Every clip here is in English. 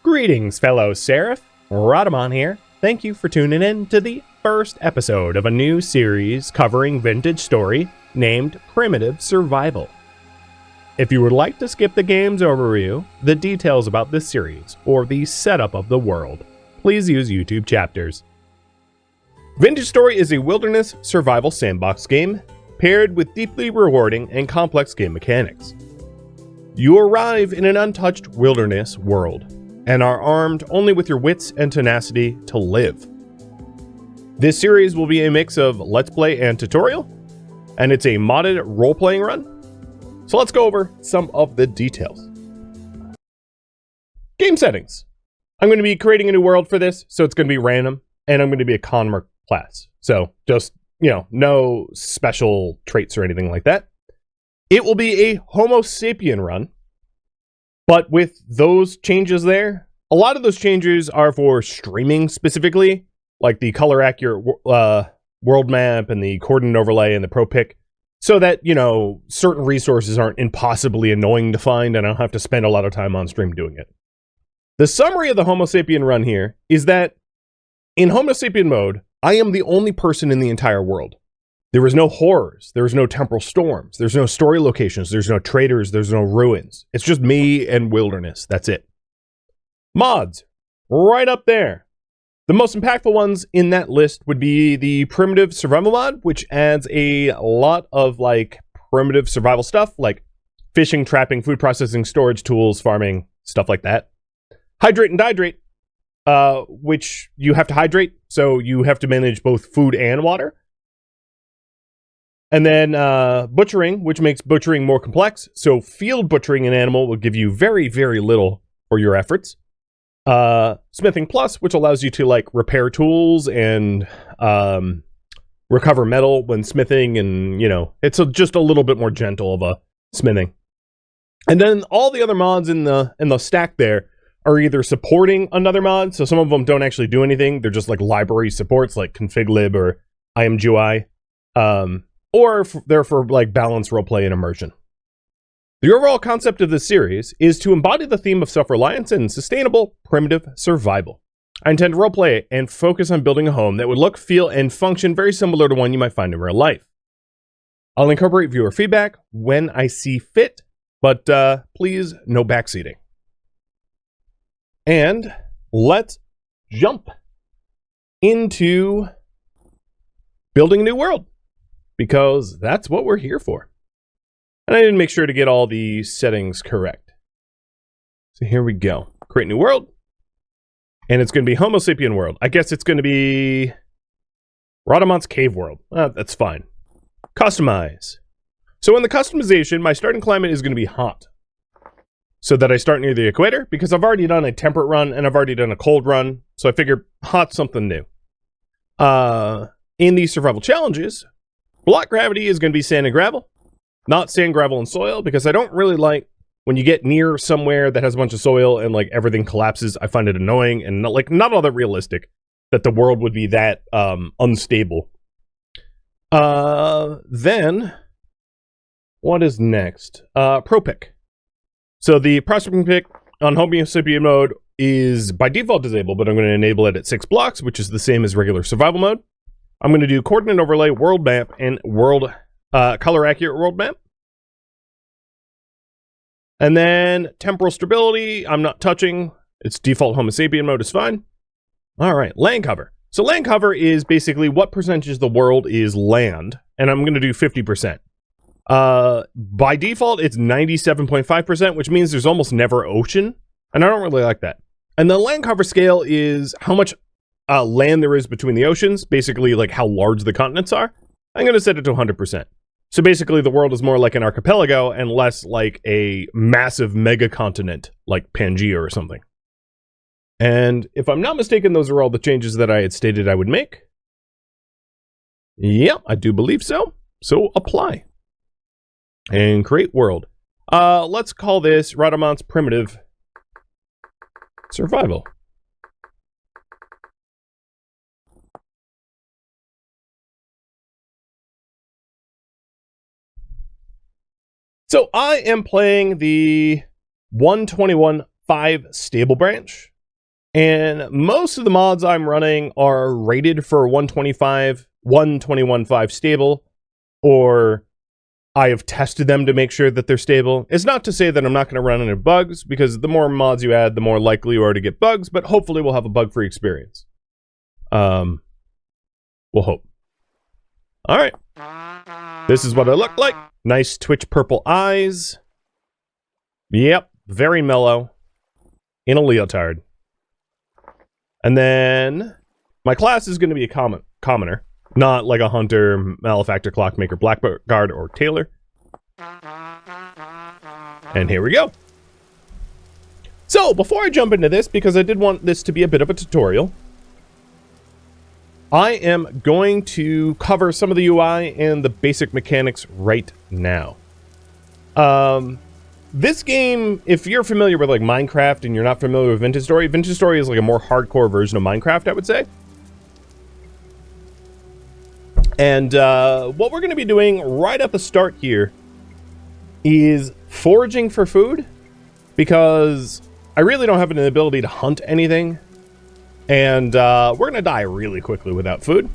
Greetings, fellow Seraph. Radamon here. Thank you for tuning in to the first episode of a new series covering vintage story named Primitive Survival. If you would like to skip the game's overview, the details about this series, or the setup of the world, please use YouTube chapters. Vintage Story is a wilderness survival sandbox game paired with deeply rewarding and complex game mechanics. You arrive in an untouched wilderness world and are armed only with your wits and tenacity to live. This series will be a mix of Let's Play and tutorial, and it's a modded role-playing run. So let's go over some of the details. Game settings. I'm going to be creating a new world for this, so it's going to be random, and I'm going to be a conmer class. So just, no special traits or anything like that. It will be a Homo Sapien run. But with those changes there, a lot of those changes are for streaming specifically, like the color accurate world map and the coordinate overlay and the pro pick, so that, certain resources aren't impossibly annoying to find and I don't have to spend a lot of time on stream doing it. The summary of the Homo Sapien run here is that in Homo Sapien mode, I am the only person in the entire world. There is no horrors, there's no temporal storms, there's no story locations, there's no traders, there's no ruins. It's just me and wilderness, that's it. Mods, right up there. The most impactful ones in that list would be the Primitive Survival mod, which adds a lot of primitive survival stuff, like fishing, trapping, food processing, storage tools, farming, stuff like that. Hydrate and Dihydrate, which you have to hydrate, so you have to manage both food and water. And then butchering, which makes butchering more complex. So field butchering an animal will give you very, very little for your efforts. Smithing Plus, which allows you to repair tools and recover metal when smithing, and it's just a little bit more gentle of a smithing. And then all the other mods in the stack there are either supporting another mod. So some of them don't actually do anything. They're just library supports like configlib or imgui. Or they're for balanced roleplay and immersion. The overall concept of this series is to embody the theme of self-reliance and sustainable primitive survival. I intend to roleplay and focus on building a home that would look, feel, and function very similar to one you might find in real life. I'll incorporate viewer feedback when I see fit, but please no backseating. And let's jump into building a new world, because that's what we're here for. And I didn't make sure to get all the settings correct. So here we go. Create new world. And it's going to be Homo Sapien world. I guess it's going to be Radamont's cave world. That's fine. Customize. So in the customization, my starting climate is going to be hot, so that I start near the equator, because I've already done a temperate run and I've already done a cold run. So I figured hot's something new. In the survival challenges, block gravity is going to be sand and gravel, not sand, gravel, and soil, because I don't really like when you get near somewhere that has a bunch of soil and everything collapses. I find it annoying and not all that realistic that the world would be that unstable. Then what is next? Pro pick. So the prospecting pick on Homo Sapien mode is by default disabled, but I'm going to enable it at 6 blocks, which is the same as regular survival mode. I'm going to do coordinate overlay, world map, and world color accurate world map. And then temporal stability, I'm not touching. It's default Homo Sapien mode is fine. All right, land cover. So land cover is basically what percentage of the world is land, and I'm going to do 50%. By default, it's 97.5%, which means there's almost never ocean, and I don't really like that. And the land cover scale is how much land there is between the oceans, basically how large the continents are. I'm going to set it to 100%. So basically the world is more like an archipelago and less like a massive mega continent like Pangea or something. And if I'm not mistaken, those are all the changes that I had stated I would make. Yeah, I do believe so. So apply. And create world. Let's call this Radamont's Primitive Survival. So I am playing the 121.5 stable branch. And most of the mods I'm running are rated for 125, 121.5 stable, or I have tested them to make sure that they're stable. It's not to say that I'm not going to run into bugs, because the more mods you add, the more likely you are to get bugs, but hopefully we'll have a bug-free experience. We'll hope. All right. This is what I look like. Nice Twitch purple eyes. Yep, very mellow. In a leotard. And then my class is going to be a commoner. Not like a hunter, malefactor, clockmaker, blackguard, or tailor. And here we go. So, before I jump into this, because I did want this to be a bit of a tutorial, I am going to cover some of the UI and the basic mechanics right now. This game, if you're familiar with like Minecraft and you're not familiar with Vintage Story is like a more hardcore version of Minecraft, I would say. And what we're going to be doing right at the start here is foraging for food, because I really don't have an ability to hunt anything. And we're going to die really quickly without food.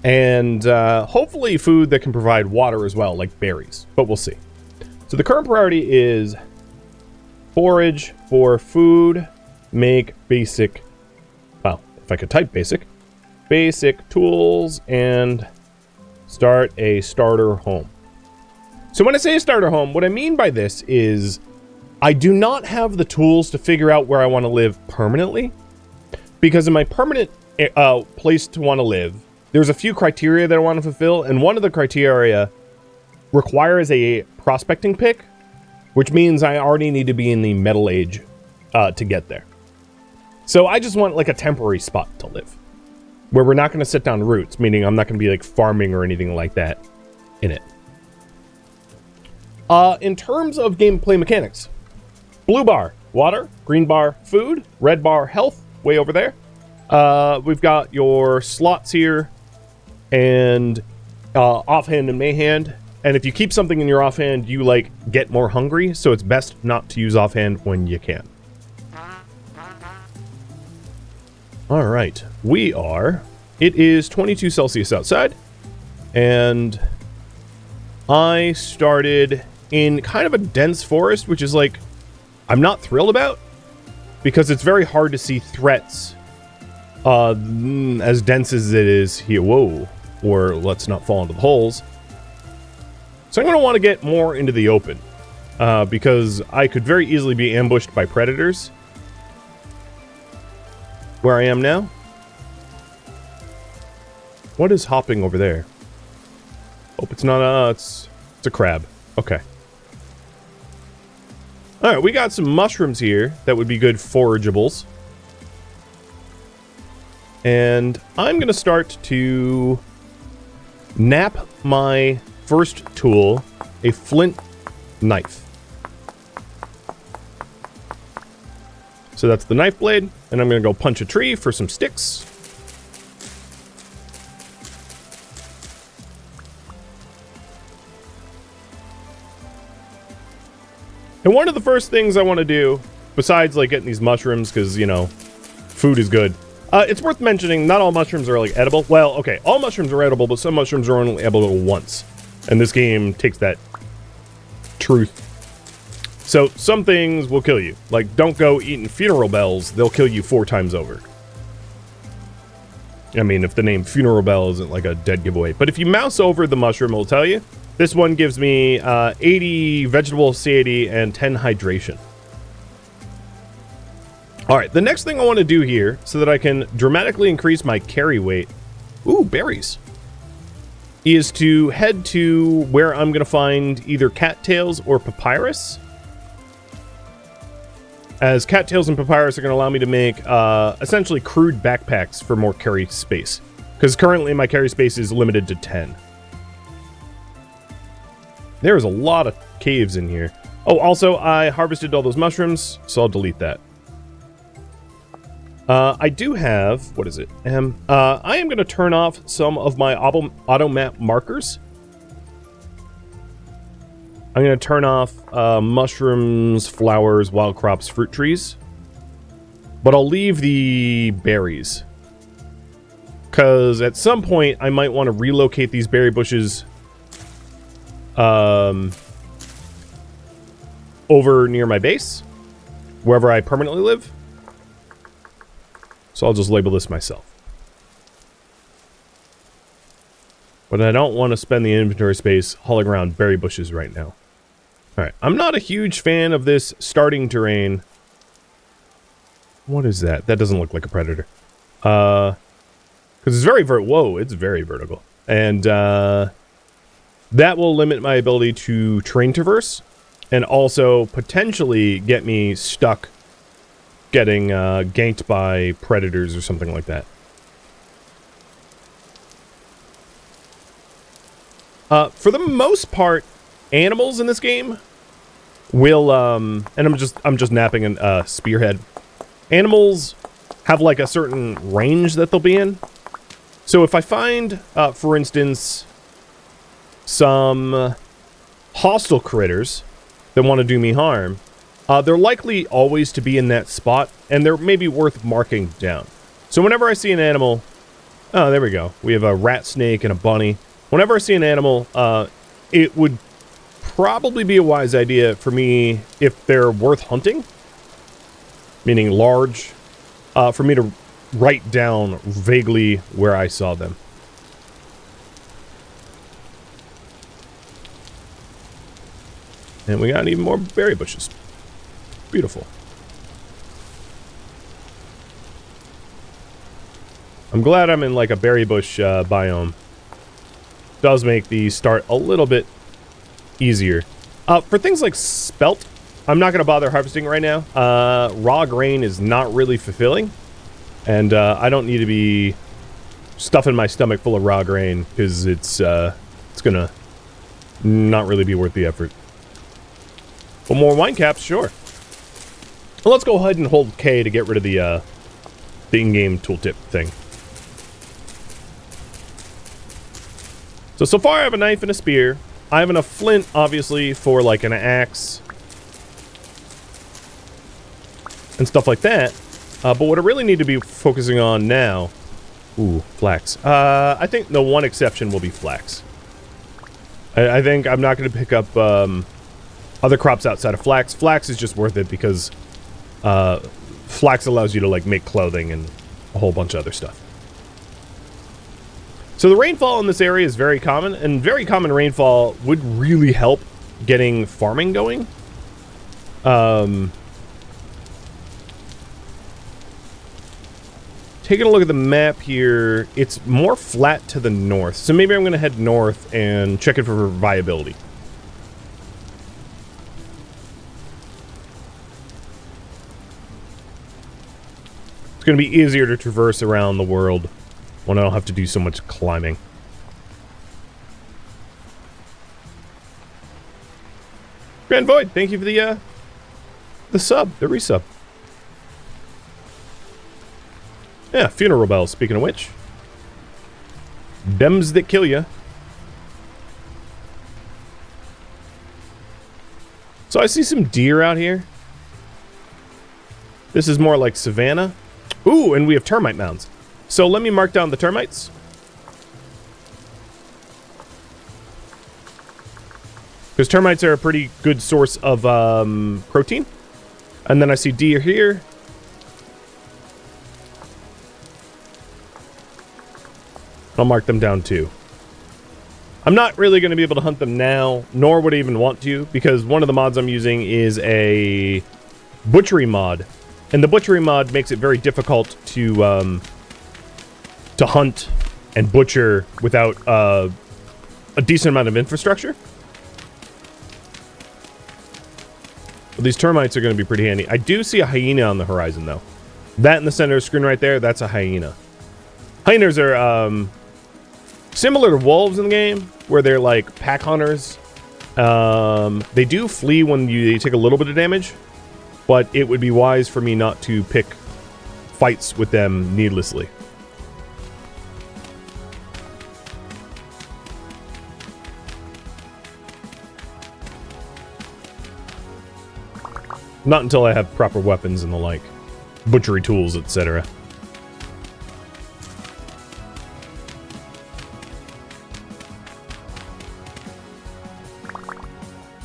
And hopefully food that can provide water as well, like berries. But we'll see. So the current priority is forage for food, make basic, well, if I could type basic tools, and start a starter home. So when I say a starter home, what I mean by this is I do not have the tools to figure out where I want to live permanently, because in my permanent place to want to live, there's a few criteria that I want to fulfill, and one of the criteria requires a prospecting pick, which means I already need to be in the Metal Age to get there. So I just want like a temporary spot to live, where we're not going to sit down roots, meaning I'm not going to be like farming or anything like that in it. In terms of gameplay mechanics, blue bar, water, green bar, food, red bar, health, way over there. We've got your slots here, and offhand and mayhand. And if you keep something in your offhand, you like get more hungry, so it's best not to use offhand when you can. All right, it is 22 Celsius outside, and I started in kind of a dense forest, which is like, I'm not thrilled about, because it's very hard to see threats as dense as it is here. Whoa, or let's not fall into the holes. So I'm going to want to get more into the open, because I could very easily be ambushed by predators where I am now. What is hopping over there? Hope it's not it's a crab. Okay. All right, we got some mushrooms here that would be good forageables. And I'm going to start to nap my first tool, a flint knife. So that's the knife blade, and I'm going to go punch a tree for some sticks. And one of the first things I want to do, besides like getting these mushrooms, because, you know, food is good. It's worth mentioning, not all mushrooms are like edible. Well, okay, all mushrooms are edible, but some mushrooms are only edible once. And this game takes that truth. So some things will kill you. Like, don't go eating funeral bells. They'll kill you 4 times over. I mean, if the name funeral bell isn't like a dead giveaway. But if you mouse over the mushroom, it'll tell you. This one gives me 80 vegetable satiety and 10 hydration. All right, the next thing I want to do here, so that I can dramatically increase my carry weight, ooh, berries, is to head to where I'm going to find either cattails or papyrus. As cattails and papyrus are going to allow me to make essentially crude backpacks for more carry space. Because currently my carry space is limited to 10. There's a lot of caves in here. Oh, also, I harvested all those mushrooms, so I'll delete that. I do have, what is it? I am going to turn off some of my auto map markers. I'm going to turn off mushrooms, flowers, wild crops, fruit trees. But I'll leave the berries. Because at some point, I might want to relocate these berry bushes over near my base, wherever I permanently live. So I'll just label this myself. But I don't want to spend the inventory space hauling around berry bushes right now. Alright, I'm not a huge fan of this starting terrain. What is that? That doesn't look like a predator. Because it's very whoa, it's very vertical. And that will limit my ability to terrain traverse. And also potentially get me stuck getting ganked by predators or something like that. For the most part, animals in this game will, and I'm just napping a spearhead. Animals have like a certain range that they'll be in. So if I find, for instance, some hostile critters that want to do me harm, they're likely always to be in that spot, and they're maybe worth marking down. So whenever I see an animal, oh, there we go. We have a rat snake and a bunny. Whenever I see an animal, it would probably be a wise idea for me, if they're worth hunting, meaning large, for me to write down vaguely where I saw them. And we got even more berry bushes. Beautiful. I'm glad I'm in like a berry bush biome. Does make the start a little bit easier. For things like spelt, I'm not going to bother harvesting right now. Raw grain is not really fulfilling. And I don't need to be stuffing my stomach full of raw grain, because it's going to not really be worth the effort. But more wine caps, sure. Well, let's go ahead and hold K to get rid of the in-game tooltip thing. So far I have a knife and a spear. I have enough flint, obviously, for like an axe and stuff like that. But what I really need to be focusing on now... Ooh, flax. I think the one exception will be flax. I think I'm not going to pick up other crops outside of flax. Flax is just worth it because flax allows you to like make clothing and a whole bunch of other stuff. So the rainfall in this area is very common, and very common rainfall would really help getting farming going. Taking a look at the map here, it's more flat to the north. So maybe I'm going to head north and check it for viability. It's going to be easier to traverse around the world when I don't have to do so much climbing. Grand Void, thank you for the sub, the resub. Yeah, funeral bells, speaking of which. Dems that kill ya. So I see some deer out here. This is more like savanna. Ooh, and we have termite mounds. So let me mark down the termites. Because termites are a pretty good source of protein. And then I see deer here. I'll mark them down too. I'm not really going to be able to hunt them now, nor would I even want to, because one of the mods I'm using is a butchery mod. And the butchery mod makes it very difficult to hunt and butcher without a decent amount of infrastructure. But these termites are going to be pretty handy. I do see a hyena on the horizon, though. That in the center of the screen right there, that's a hyena. Hyenas are similar to wolves in the game, where they're like pack hunters. They do flee when you take a little bit of damage, but it would be wise for me not to pick fights with them needlessly. Not until I have proper weapons and the like. butchery tools, etc.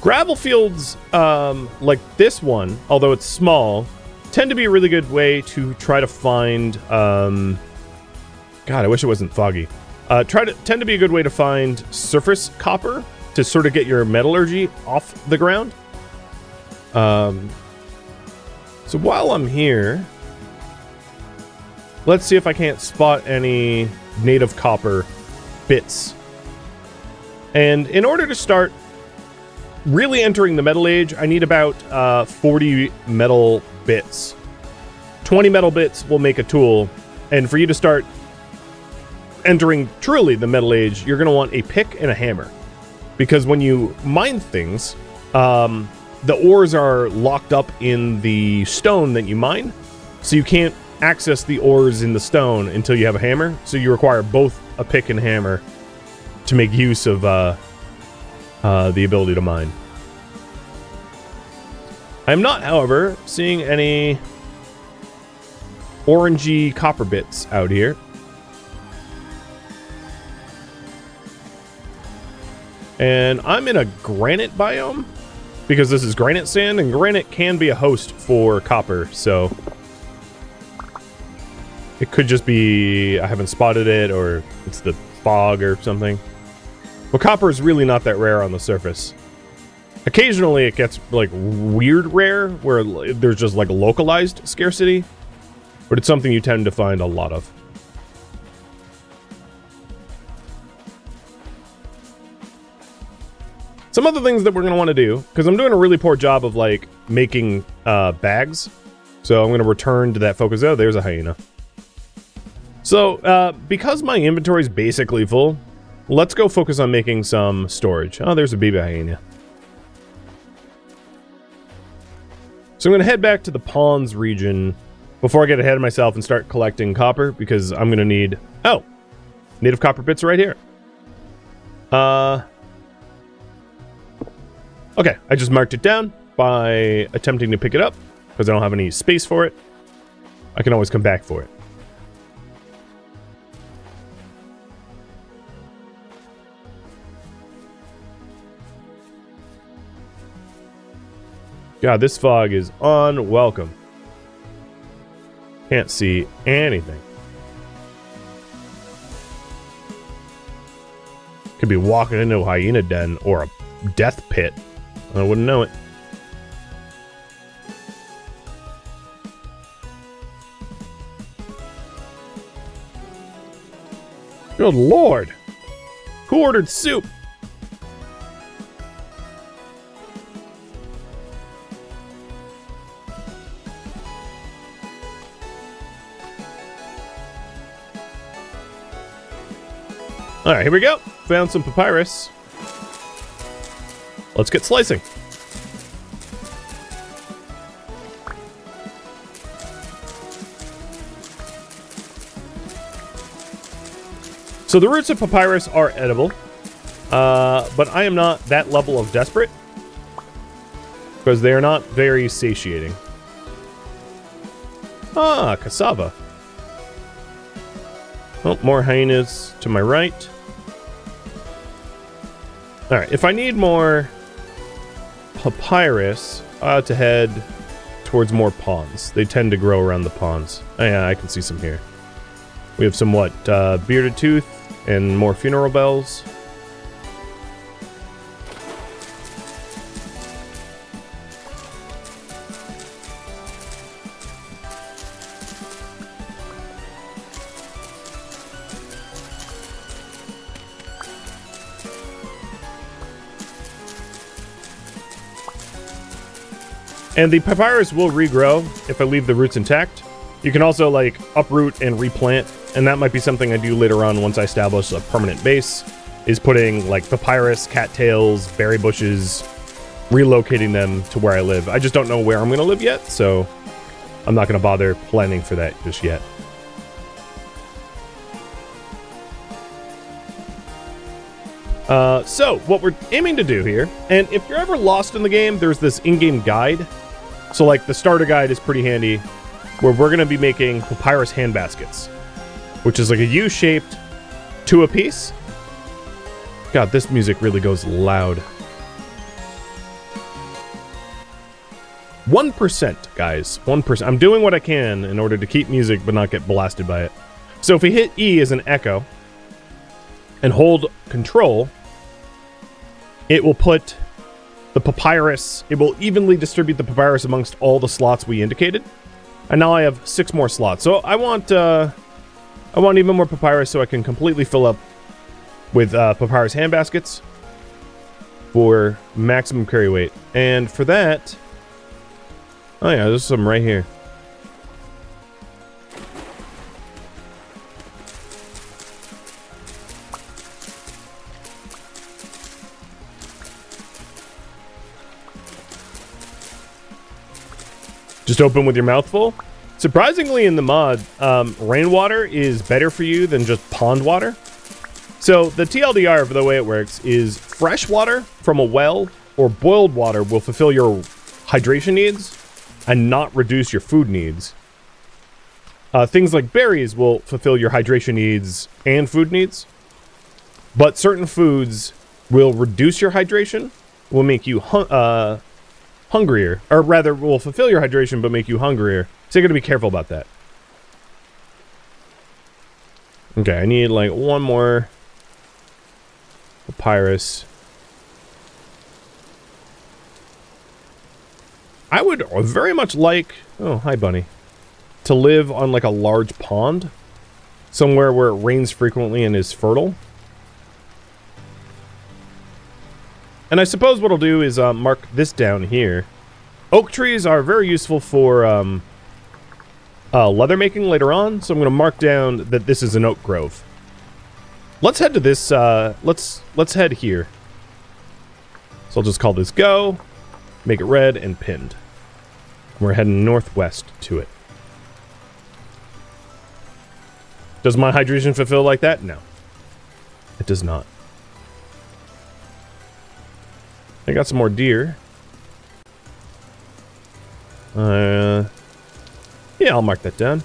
Gravel fields, like this one, although it's small, tend to be a really good way to try to find, God, I wish it wasn't foggy. Tend to be a good way to find surface copper to sort of get your metallurgy off the ground. So while I'm here, let's see if I can't spot any native copper bits. And in order to start really entering the metal age, I need about 40 metal bits. 20 metal bits will make a tool, and for you to start entering truly the metal age, you're going to want a pick and a hammer. Because when you mine things, the ores are locked up in the stone that you mine, so you can't access the ores in the stone until you have a hammer, so you require both a pick and hammer to make use of the ability to mine. I am not, however, seeing any orangey copper bits out here. And I'm in a granite biome, because this is granite sand, and granite can be a host for copper, so it could just be I haven't spotted it, or it's the fog or something. But copper is really not that rare on the surface. Occasionally it gets like weird rare, where there's just like localized scarcity, but it's something you tend to find a lot of. Some other things that we're going to want to do, because I'm doing a really poor job of like making bags, so I'm going to return to that focus. Oh, there's a hyena. So because my inventory is basically full, let's go focus on making some storage. Oh, there's a baby hyena. So I'm going to head back to the ponds region before I get ahead of myself and start collecting copper, because I'm going to need... Oh! Native copper bits right here. Okay, I just marked it down by attempting to pick it up, because I don't have any space for it. I can always come back for it. God, this fog is unwelcome. Can't see anything. Could be walking into a hyena den or a death pit. I wouldn't know it. Good lord! Who ordered soup? Alright, here we go. Found some papyrus. Let's get slicing. So the roots of papyrus are edible, but I am not that level of desperate, because they are not very satiating. Ah, cassava. Oh, more hyenas to my right. Alright, if I need more papyrus, I ought to head towards more ponds. They tend to grow around the ponds. Oh yeah, I can see some here. We have some, what, bearded tooth and more funeral bells. And the papyrus will regrow if I leave the roots intact. You can also, like, uproot and replant, and that might be something I do later on once I establish a permanent base, is putting, like, papyrus, cattails, berry bushes, relocating them to where I live. I just don't know where I'm going to live yet, so I'm not going to bother planning for that just yet. So, what we're aiming to do here, and if you're ever lost in the game, there's this in-game guide. So, like, the starter guide is pretty handy. where we're going to be making papyrus handbaskets, which is like a U-shaped 2 apiece. God, this music really goes loud. 1%, guys. 1%. I'm doing what I can in order to keep music but not get blasted by it. So if we hit E as an echo and hold control, it will put the papyrus, it will evenly distribute the papyrus amongst all the slots we indicated. And now I have 6 more slots. So I want even more papyrus so I can completely fill up with papyrus handbaskets for maximum carry weight. And for that, oh yeah, there's some right here. Just open with your mouth full. Surprisingly, in the mod, rainwater is better for you than just pond water. So the TLDR for the way it works is fresh water from a well or boiled water will fulfill your hydration needs and not reduce your food needs. Things like berries will fulfill your hydration needs and food needs. But certain foods will reduce your hydration, will make you hungrier, or rather will fulfill your hydration but make you hungrier. So you gotta be careful about that. Okay, I need like 1 more papyrus. I would very much like, oh hi bunny, to live on like a large pond, somewhere where it rains frequently and is fertile. And I suppose what I'll do is mark this down here. Oak trees are very useful for leather making later on, so I'm going to mark down that this is an oak grove. Let's head to this, let's head here. So I'll just call this go, make it red, and pinned. We're heading northwest to it. Does my hydration fulfill like that? No. It does not. I got some more deer. Yeah, I'll mark that down.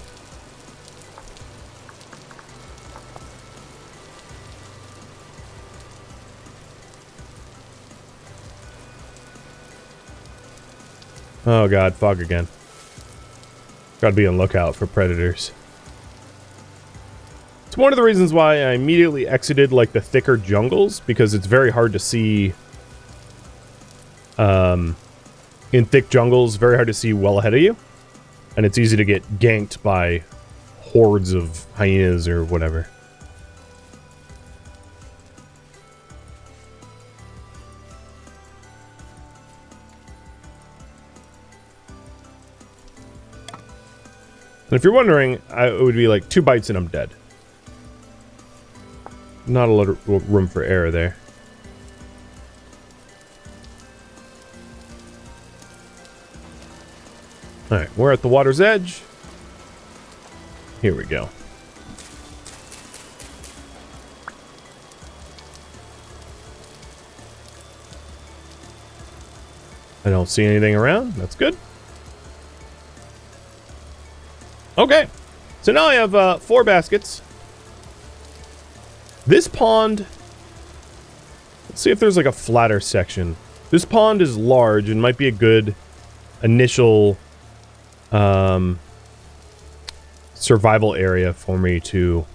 Oh god, fog again. Gotta be on lookout for predators. It's one of the reasons why I immediately exited like the thicker jungles, because it's very hard to see in thick jungles, very hard to see well ahead of you. And it's easy to get ganked by hordes of hyenas or whatever. And if you're wondering, it would be like 2 bites and I'm dead. Not a lot of room for error there. Alright, we're at the water's edge. Here we go. I don't see anything around. That's good. Okay. So now I have 4 baskets. This pond... Let's see if there's like a flatter section. This pond is large and might be a good initial... survival area for me to...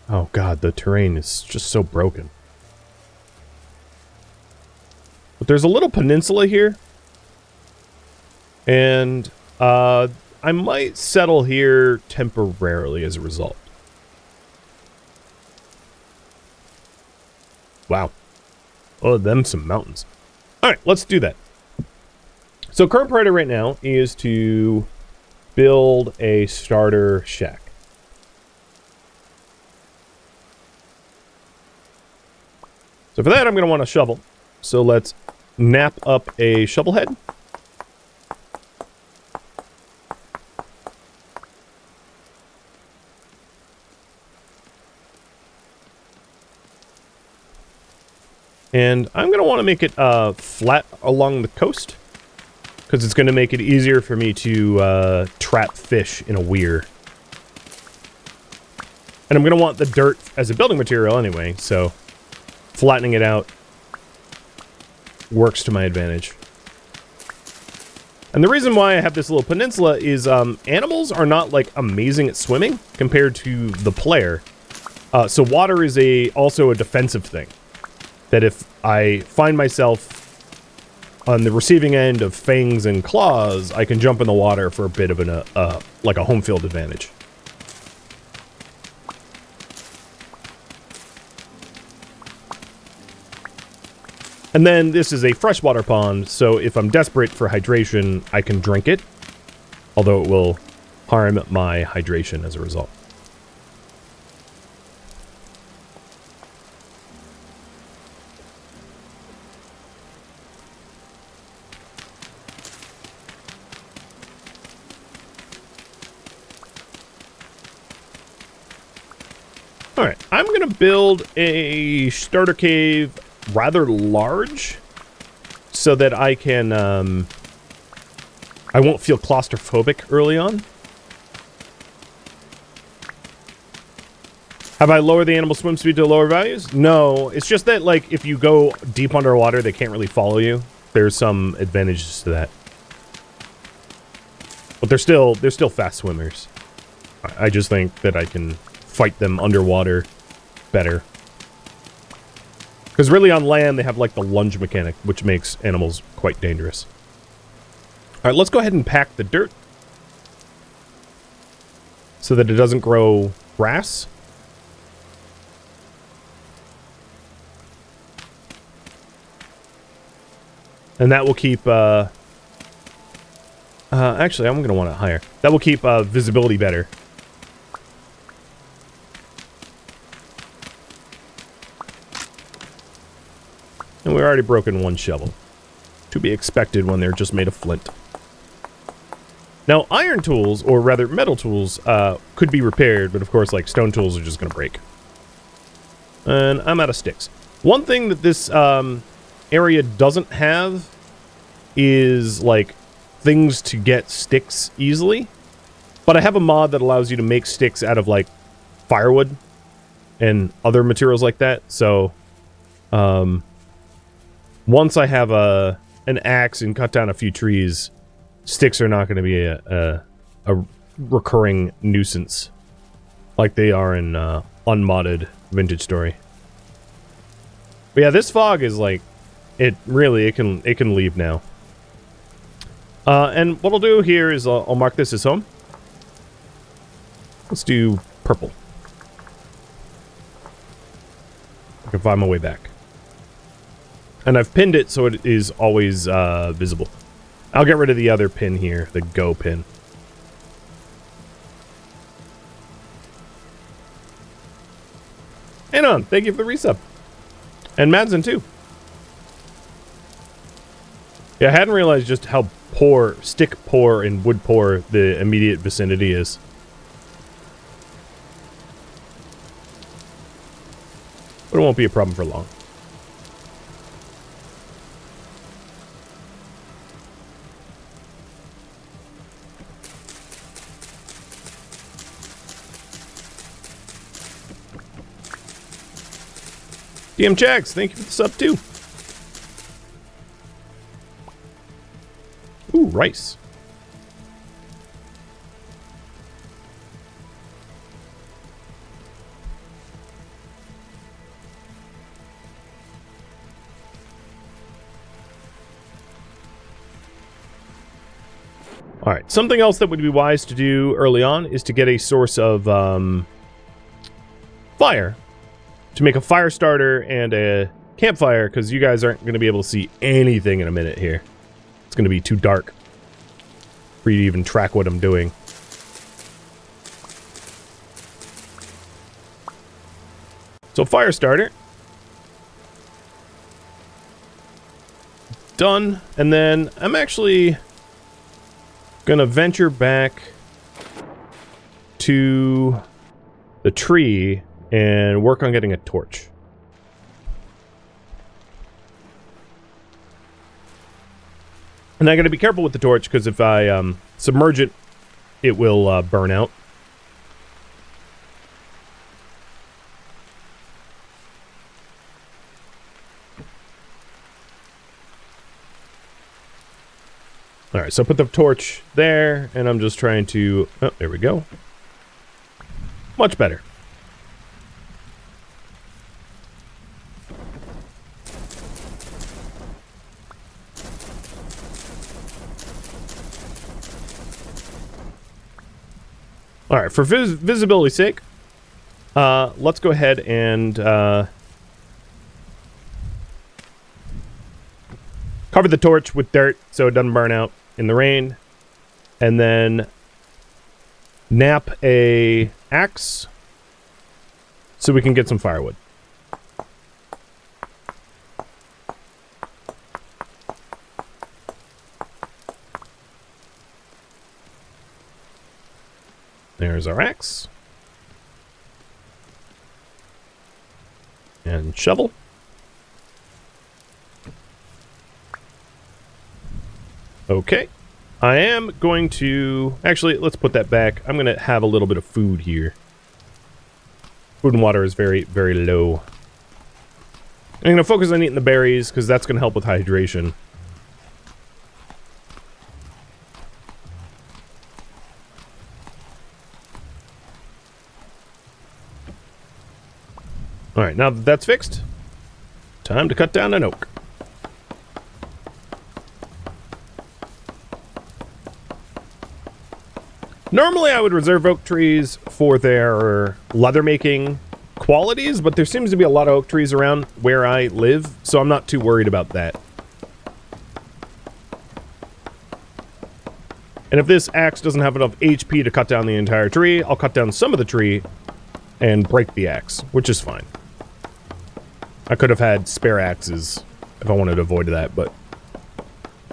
Oh god, the terrain is just so broken. But there's a little peninsula here. And, I might settle here temporarily as a result. Wow. Oh, them some mountains. Alright, let's do that. So current priority right now is to build a starter shack. So for that, I'm going to want a shovel. So let's nap up a shovel head. And I'm going to want to make it flat along the coast. because it's going to make it easier for me to trap fish in a weir. And I'm going to want the dirt as a building material anyway, so flattening it out works to my advantage. And the reason why I have this little peninsula is animals are not, like, amazing at swimming compared to the player. So water is also a defensive thing. That if I find myself on the receiving end of fangs and claws, I can jump in the water for a bit of like a home field advantage. And then this is a freshwater pond, so if I'm desperate for hydration, I can drink it. Although it will harm my hydration as a result. Alright, I'm going to build a starter cave rather large so that I can, I won't feel claustrophobic early on. Have I lowered the animal swim speed to lower values? No, it's just that, like, if you go deep underwater, they can't really follow you. There's some advantages to that. But they're still fast swimmers. I just think that I can fight them underwater better. Because really on land, they have like the lunge mechanic, which makes animals quite dangerous. Alright, let's go ahead and pack the dirt. So that it doesn't grow grass. And that will keep, actually, I'm going to want it higher. That will keep visibility better. And we've already broken one shovel. To be expected when they're just made of flint. Now, iron tools, or rather metal tools, could be repaired, but of course, like, stone tools are just going to break. And I'm out of sticks. One thing that this area doesn't have is, like, things to get sticks easily. But I have a mod that allows you to make sticks out of, like, firewood and other materials like that. So, once I have an axe and cut down a few trees, sticks are not going to be a recurring nuisance like they are in unmodded Vintage Story. But yeah, this fog is like, it can leave now. And what I'll do here is I'll mark this as home. Let's do purple. I can find my way back. And I've pinned it so it is always visible. I'll get rid of the other pin here, the go pin. Anon, thank you for the resub. And Madsen too. Yeah, I hadn't realized just how poor, stick poor and wood poor the immediate vicinity is. But it won't be a problem for long. DM Jax, thank you for the sub too. Ooh, rice. Alright, something else that would be wise to do early on is to get a source of fire. To make a fire starter and a campfire, because you guys aren't going to be able to see anything in a minute here. It's going to be too dark for you to even track what I'm doing. So fire starter. Done. And then I'm actually going to venture back to the tree and work on getting a torch. And I got to be careful with the torch, because if I submerge it, it will burn out. Alright, so I put the torch there, and I'm just trying to... Oh, there we go. Much better. Alright, for visibility's sake, let's go ahead and cover the torch with dirt so it doesn't burn out in the rain. And then nap a axe so we can get some firewood. There's our axe. And shovel. Okay. I am going to... Actually, let's put that back. I'm going to have a little bit of food here. Food and water is very, very low. I'm going to focus on eating the berries, because that's going to help with hydration. Alright, now that that's fixed, time to cut down an oak. Normally I would reserve oak trees for their leather-making qualities, but there seems to be a lot of oak trees around where I live, so I'm not too worried about that. And if this axe doesn't have enough HP to cut down the entire tree, I'll cut down some of the tree and break the axe, which is fine. I could have had spare axes if I wanted to avoid that, but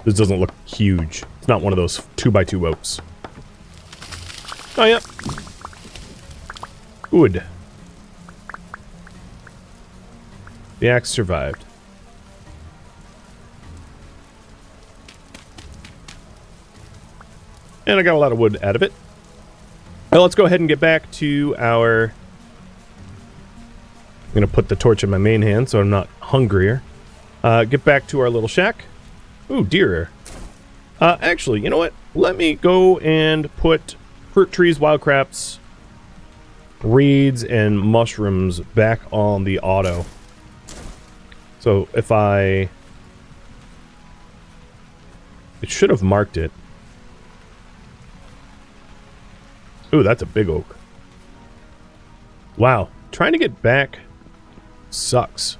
this doesn't look huge. It's not one of those 2x2 oaks. Oh, yeah. Good. The axe survived. And I got a lot of wood out of it. Well, let's go ahead and get back to our... I'm going to put the torch in my main hand so I'm not hungrier. Get back to our little shack. Ooh, deer. Actually, you know what? Let me go and put fruit trees, wild craps, reeds, and mushrooms back on the auto. So if I... It should have marked it. Ooh, that's a big oak. Wow. Trying to get back sucks.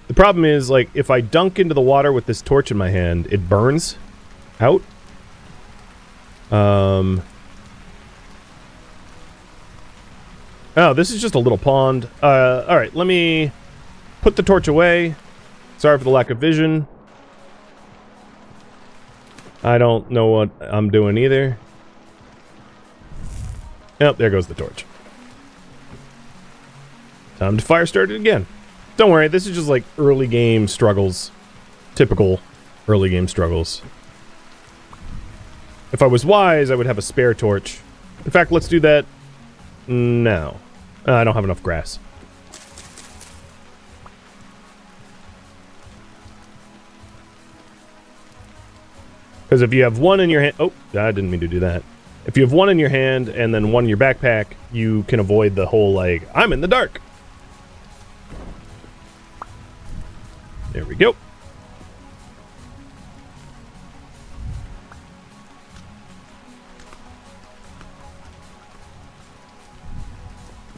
The problem is, like, if I dunk into the water with this torch in my hand, it burns out. Oh, this is just a little pond. Alright, let me put the torch away. Sorry for the lack of vision. I don't know what I'm doing either. Yep, there goes the torch. Time to fire start it again. Don't worry, this is just like early game struggles. Typical early game struggles. If I was wise, I would have a spare torch. In fact, let's do that now. I don't have enough grass. Because if you have one in your hand... Oh, I didn't mean to do that. If you have one in your hand and then one in your backpack, you can avoid the whole, like, I'm in the dark. There we go.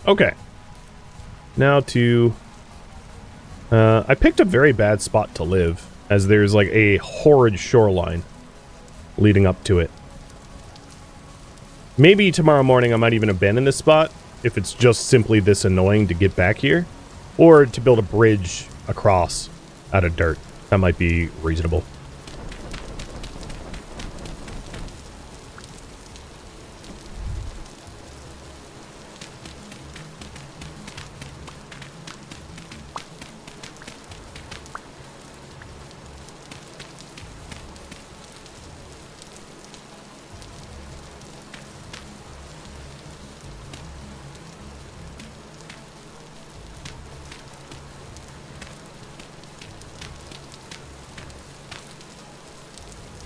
Okay. Now to... I picked a very bad spot to live, as there's like a horrid shoreline leading up to it. Maybe tomorrow morning I might even abandon this spot, if it's just simply this annoying to get back here. Or to build a bridge across out of dirt. That might be reasonable.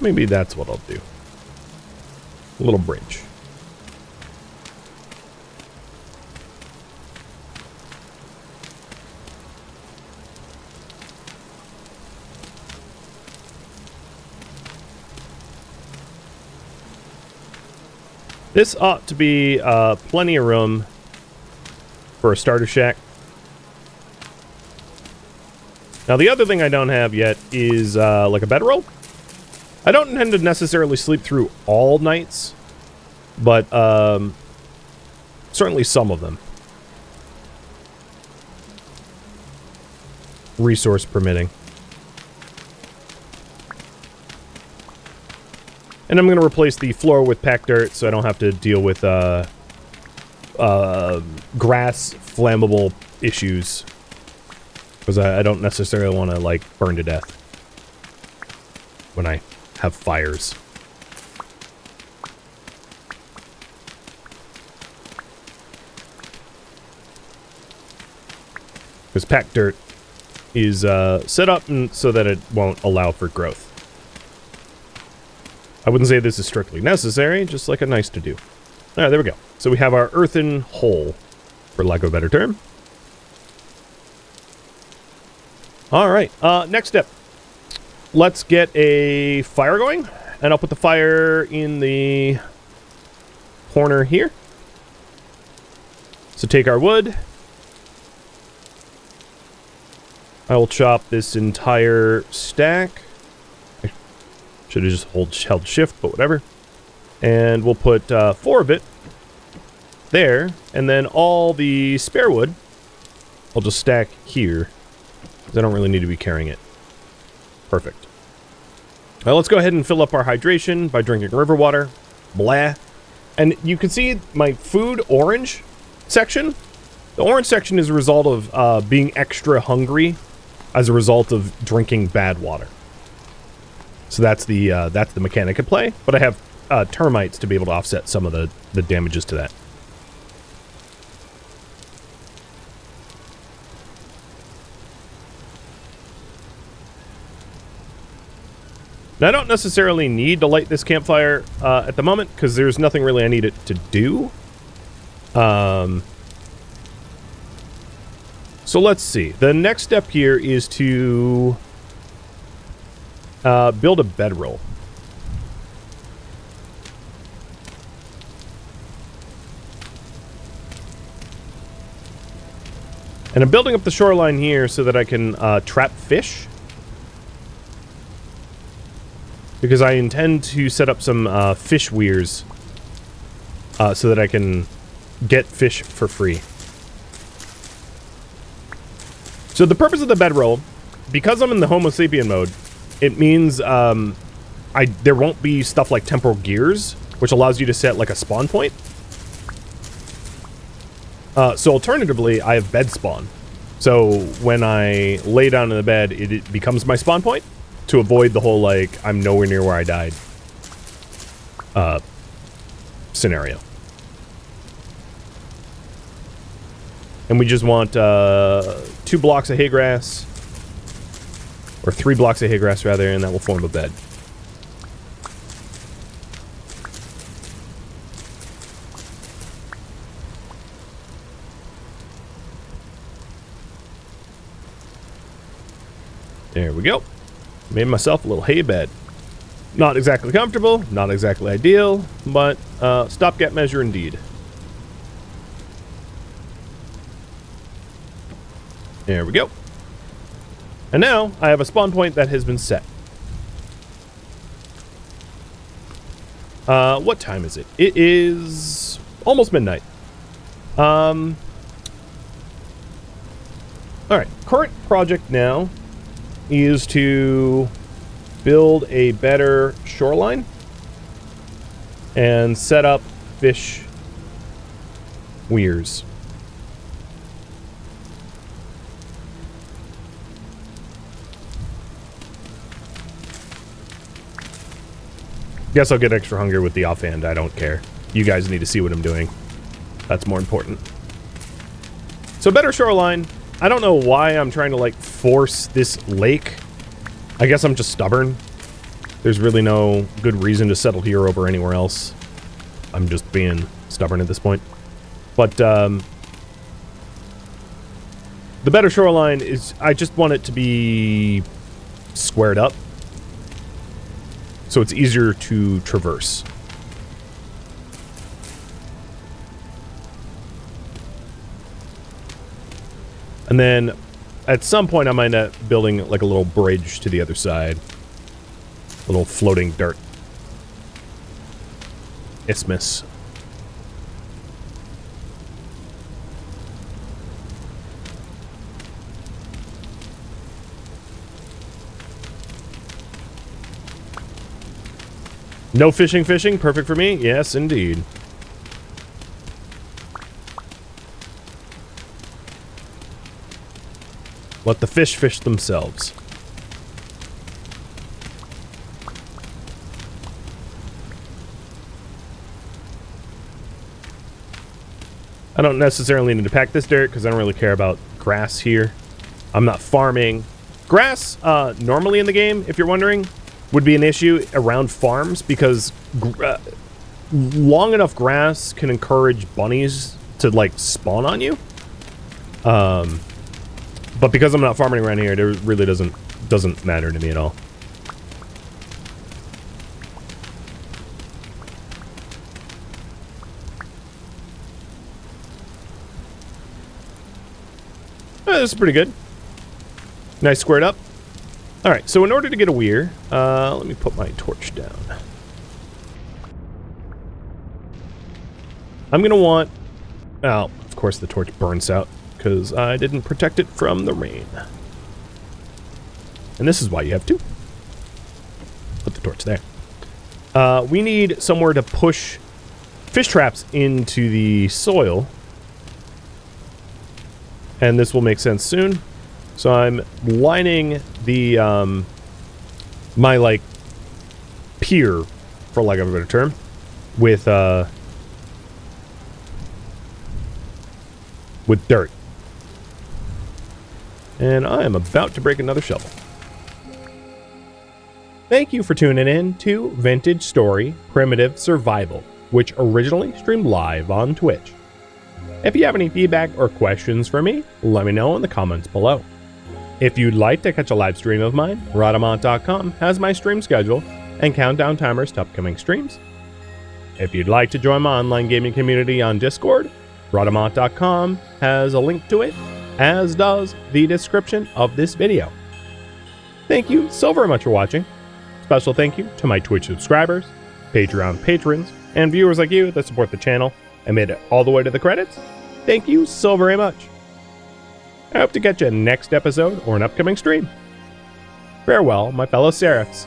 Maybe that's what I'll do. A little bridge. This ought to be plenty of room for a starter shack. Now, the other thing I don't have yet is like a bedroll. I don't intend to necessarily sleep through all nights, but certainly some of them. Resource permitting. And I'm going to replace the floor with packed dirt so I don't have to deal with grass flammable issues. Because I don't necessarily want to, like, burn to death when I have fires. Because packed dirt is set up so that it won't allow for growth. I wouldn't say this is strictly necessary, just like a nice to do. Alright, there we go. So we have our earthen hole, for lack of a better term. Alright, next step. Let's get a fire going, and I'll put the fire in the corner here. So take our wood. I will chop this entire stack. Should have just held shift, but whatever. And we'll put 4 of it there, and then all the spare wood I'll just stack here, because I don't really need to be carrying it. Perfect. Well, let's go ahead and fill up our hydration by drinking river water. Blah. And you can see my food orange section. The orange section is a result of being extra hungry as a result of drinking bad water. So that's the mechanic at play, but I have termites to be able to offset some of the damages to that. Now, I don't necessarily need to light this campfire at the moment, because there's nothing really I need it to do. So let's see. The next step here is to build a bedroll. And I'm building up the shoreline here so that I can trap fish. Because I intend to set up some fish weirs so that I can get fish for free. So the purpose of the bedroll, because I'm in the Homo Sapien mode, it means there won't be stuff like temporal gears, which allows you to set like a spawn point. So alternatively, I have bed spawn. So when I lay down in the bed, it becomes my spawn point to avoid the whole like I'm nowhere near where I died scenario. And we just want 2 blocks of hay grass. Or 3 blocks of hay grass, rather, and that will form a bed. There we go. Made myself a little hay bed. Not exactly comfortable, not exactly ideal, but stopgap measure indeed. There we go. And now, I have a spawn point that has been set. What time is it? It is almost midnight. Alright, current project now is to build a better shoreline and set up fish weirs. Guess I'll get extra hunger with the offhand. I don't care. You guys need to see what I'm doing. That's more important. So better shoreline. I don't know why I'm trying to like force this lake. I guess I'm just stubborn. There's really no good reason to settle here over anywhere else. I'm just being stubborn at this point. But, the better shoreline is, I just want it to be squared up, so it's easier to traverse. And then, at some point, I might end up building like a little bridge to the other side. A little floating dirt isthmus. No fishing, perfect for me. Yes, indeed. Let the fish fish themselves. I don't necessarily need to pack this dirt because I don't really care about grass here. I'm not farming. Grass, normally in the game, if you're wondering, would be an issue around farms because long enough grass can encourage bunnies to, like, spawn on you. But because I'm not farming around here, it really doesn't matter to me at all. This is pretty good. Nice squared up. Alright, so in order to get a weir, let me put my torch down. I'm gonna want... Oh, of course the torch burns out, because I didn't protect it from the rain. And this is why you have two. Put the torch there. We need somewhere to push fish traps into the soil. And this will make sense soon. So I'm lining the, my, like, pier, for lack of a better term, with dirt. And I am about to break another shovel. Thank you for tuning in to Vintage Story Primitive Survival, which originally streamed live on Twitch. If you have any feedback or questions for me, let me know in the comments below. If you'd like to catch a live stream of mine, Rhodamont.com has my stream schedule and countdown timers to upcoming streams. If you'd like to join my online gaming community on Discord, Rhodamont.com has a link to it, as does the description of this video. Thank you so very much for watching. Special thank you to my Twitch subscribers, Patreon patrons, and viewers like you that support the channel and made it all the way to the credits. Thank you so very much. I hope to catch you next episode or an upcoming stream. Farewell, my fellow Seraphs.